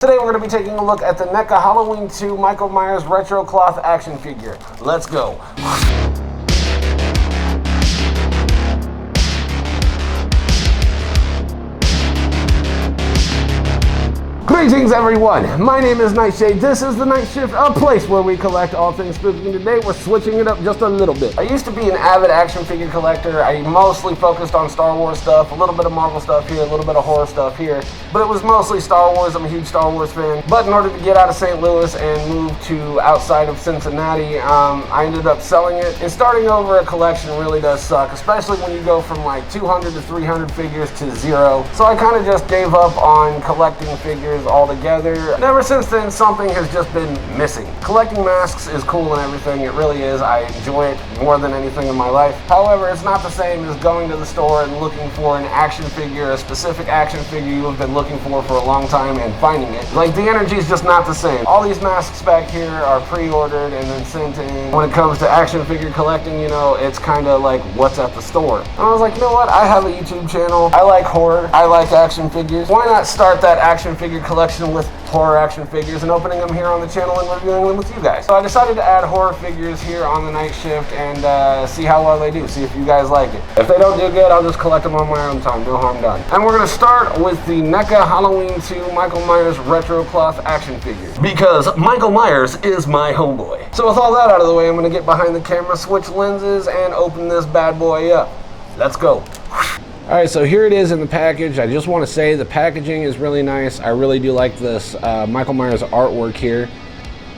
Today we're going to be taking a look at the Neca Halloween 2 Michael Myers retro cloth action figure. Let's go. Greetings everyone, my name is Nightshade. This is the Night Shift, a place where we collect all things spooky, and today we're switching it up just a little bit. I used to be an avid action figure collector. I mostly focused on Star Wars stuff, a little bit of Marvel stuff here, a little bit of horror stuff here, but it was mostly Star Wars. I'm a huge Star Wars fan, but in order to get out of St. Louis and move to outside of Cincinnati, I ended up selling it, and starting over a collection really does suck, especially when you go from like 200 to 300 figures to zero. So I kind of just gave up on collecting figures altogether. And ever since then, something has just been missing. Collecting masks is cool and everything, it really is. I enjoy it more than anything in my life. However, it's not the same as going to the store and looking for an action figure, a specific action figure you have been looking for a long time, and finding it. Like, the energy is just not the same. All these masks back here are pre-ordered and then sent in. When it comes to action figure collecting, you know, it's kind of like what's at the store. And I was like, you know what? I have a YouTube channel. I like horror. I like action figures. Why not start that action figure collection with horror action figures and opening them here on the channel and reviewing them with you guys? So I decided to add horror figures here on the Night Shift and see how well they do, see if you guys like it. If they don't do good, I'll just collect them on my own time, no harm done. And we're going to start with the Neca Halloween 2 Michael Myers retro cloth action figure, because Michael Myers is my homeboy. So with all that out of the way, I'm going to get behind the camera, switch lenses, and open this bad boy up. Let's go. Alright, so here it is in the package. I just want to say the packaging is really nice. I really do like this Michael Myers artwork here.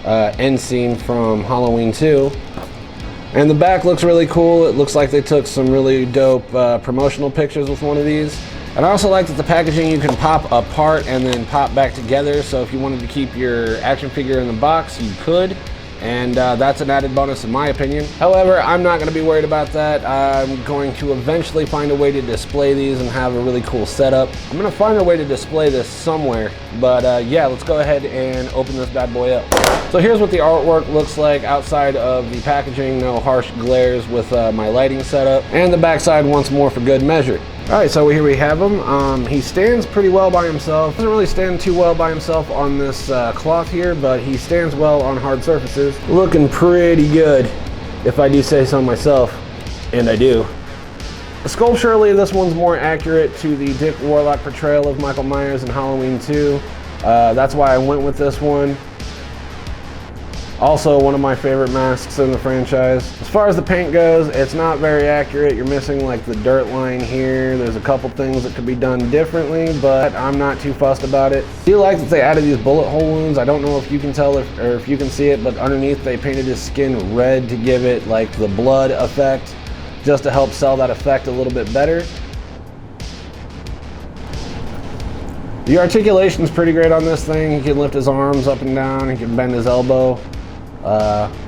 End scene from Halloween 2. And the back looks really cool. It looks like they took some really dope promotional pictures with one of these. And I also like that the packaging you can pop apart and then pop back together. So if you wanted to keep your action figure in the box, you could. And that's an added bonus in my opinion. However, I'm not going to be worried about that. I'm going to eventually find a way to display these and have a really cool setup. I'm going to find a way to display this somewhere, but yeah, let's go ahead and open this bad boy up. So here's what the artwork looks like outside of the packaging. No harsh glares with my lighting setup, and the backside once more for good measure. Alright, so here we have him. He stands pretty well by himself. Doesn't really stand too well by himself on this cloth here, but he stands well on hard surfaces. Looking pretty good, if I do say so myself, and I do. Sculpturally, this one's more accurate to the Dick Warlock portrayal of Michael Myers in Halloween 2. That's why I went with this one. Also one of my favorite masks in the franchise. As far as the paint goes, it's not very accurate. You're missing like the dirt line here. There's a couple things that could be done differently, but I'm not too fussed about it. I do like that they added these bullet hole wounds. I don't know if you can tell or if you can see it, but underneath they painted his skin red to give it like the blood effect, just to help sell that effect a little bit better. The articulation's pretty great on this thing. He can lift his arms up and down, he can bend his elbow.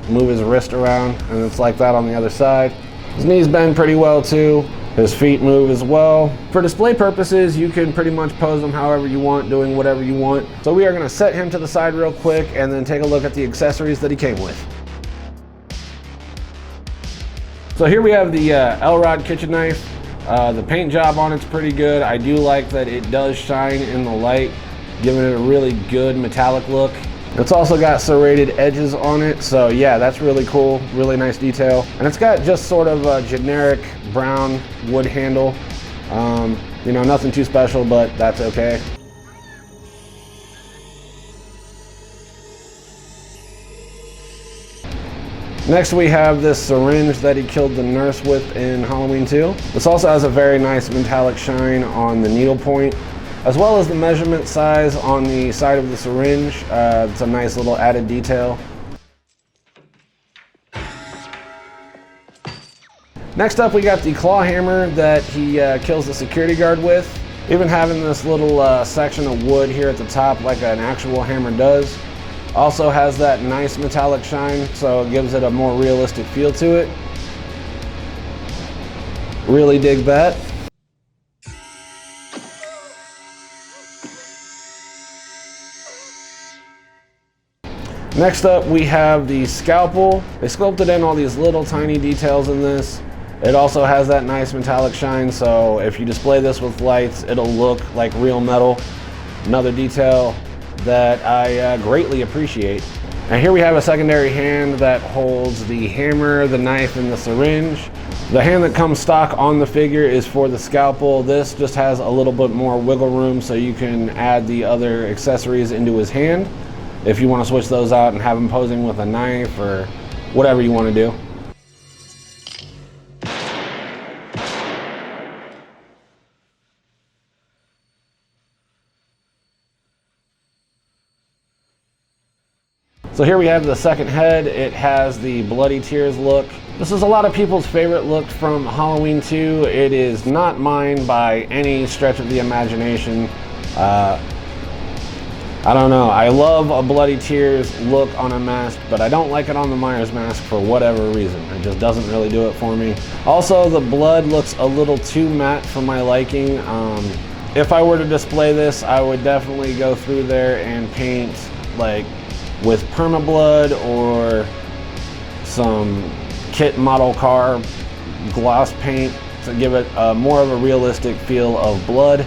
Move his wrist around, and it's like that on the other side. His knees bend pretty well too. His feet move as well. For display purposes, you can pretty much pose him however you want, doing whatever you want. So we are going to set him to the side real quick and then take a look at the accessories that he came with. So here we have the L-Rod kitchen knife. The paint job on it's pretty good. I do like that it does shine in the light, giving it a really good metallic look. It's also got serrated edges on it, so yeah, that's really cool, really nice detail. And it's got just sort of a generic brown wood handle. You know, nothing too special, but that's okay. Next we have this syringe that he killed the nurse with in Halloween 2. This also has a very nice metallic shine on the needle point, as well as the measurement size on the side of the syringe. It's a nice little added detail. Next up we got the claw hammer that he kills the security guard with. Even having this little section of wood here at the top like an actual hammer does. Also has that nice metallic shine, so it gives it a more realistic feel to it. Really dig that. Next up we have the scalpel. They sculpted in all these little tiny details in this. It also has that nice metallic shine, so if you display this with lights, it'll look like real metal. Another detail, that I greatly appreciate. And here we have a secondary hand that holds the hammer, the knife, and the syringe. The hand that comes stock on the figure is for the scalpel. This just has a little bit more wiggle room so you can add the other accessories into his hand if you want to switch those out and have him posing with a knife or whatever you want to do. So here we have the second head. It has the Bloody Tears look. This is a lot of people's favorite look from Halloween 2. It is not mine by any stretch of the imagination. I don't know. I love a Bloody Tears look on a mask, but I don't like it on the Myers mask for whatever reason. It just doesn't really do it for me. Also, the blood looks a little too matte for my liking. If I were to display this, I would definitely go through there and paint like with permablood or some kit model car gloss paint to give it more of a realistic feel of blood.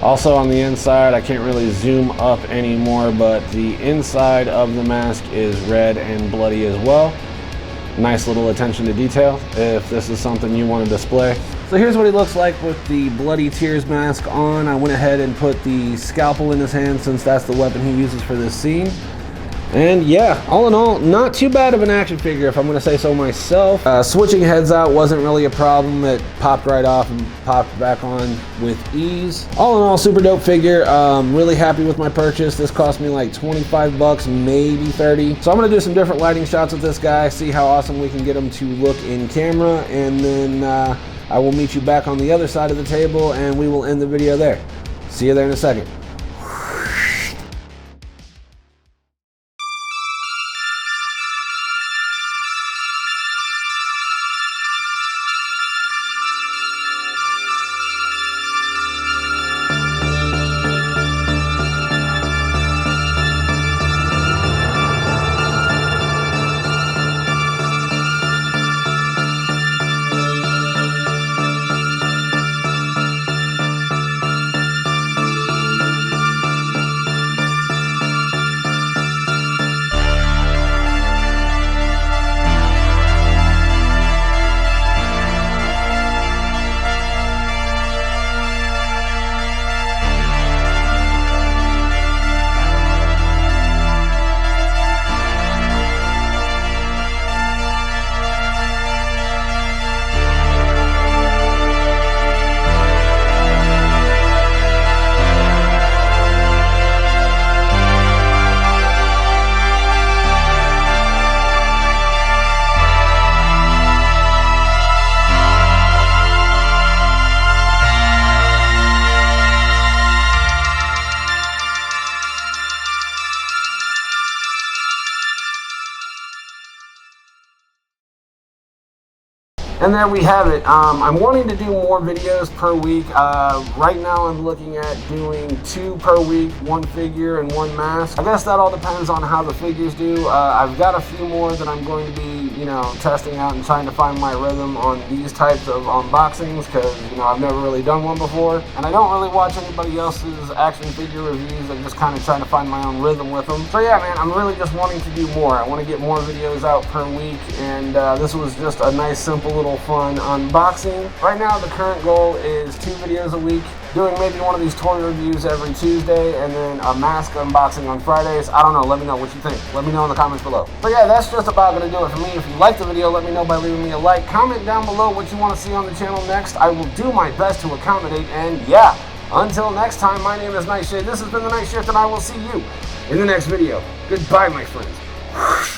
Also on the inside, I can't really zoom up anymore, but the inside of the mask is red and bloody as well. Nice little attention to detail if this is something you want to display. So here's what he looks like with the Bloody Tears mask on. I went ahead and put the scalpel in his hand since that's the weapon he uses for this scene. And yeah, all in all, not too bad of an action figure if I'm going to say so myself. Switching heads out wasn't really a problem. It popped right off and popped back on with ease. All in all, super dope figure. Really happy with my purchase. This cost me like 25 bucks, maybe 30. So I'm going to do some different lighting shots with this guy, see how awesome we can get him to look in camera, and then I will meet you back on the other side of the table and we will end the video there. See you there in a second. And there we have it. I'm wanting to do more videos per week. Right now I'm looking at doing 2 per week, 1 figure and 1 mask. I guess that all depends on how the figures do. I've got a few more that I'm going to be, testing out and trying to find my rhythm on these types of unboxings because, I've never really done one before. And I don't really watch anybody else's action figure reviews. I'm just kind of trying to find my own rhythm with them. So yeah, man, I'm really just wanting to do more. I want to get more videos out per week, and this was just a nice, simple little fun unboxing. Right now the current goal is 2 videos a week, doing maybe one of these toy reviews every Tuesday and then a mask unboxing on Fridays. I don't know, let me know what you think. Let me know in the comments below. But yeah, that's just about going to do it for me. If you liked the video, let me know by leaving me a like. Comment down below what you want to see on the channel next. I will do my best to accommodate, and yeah, until next time, my name is Nightshade. This has been The Night Shift, and I will see you in the next video. Goodbye, my friends.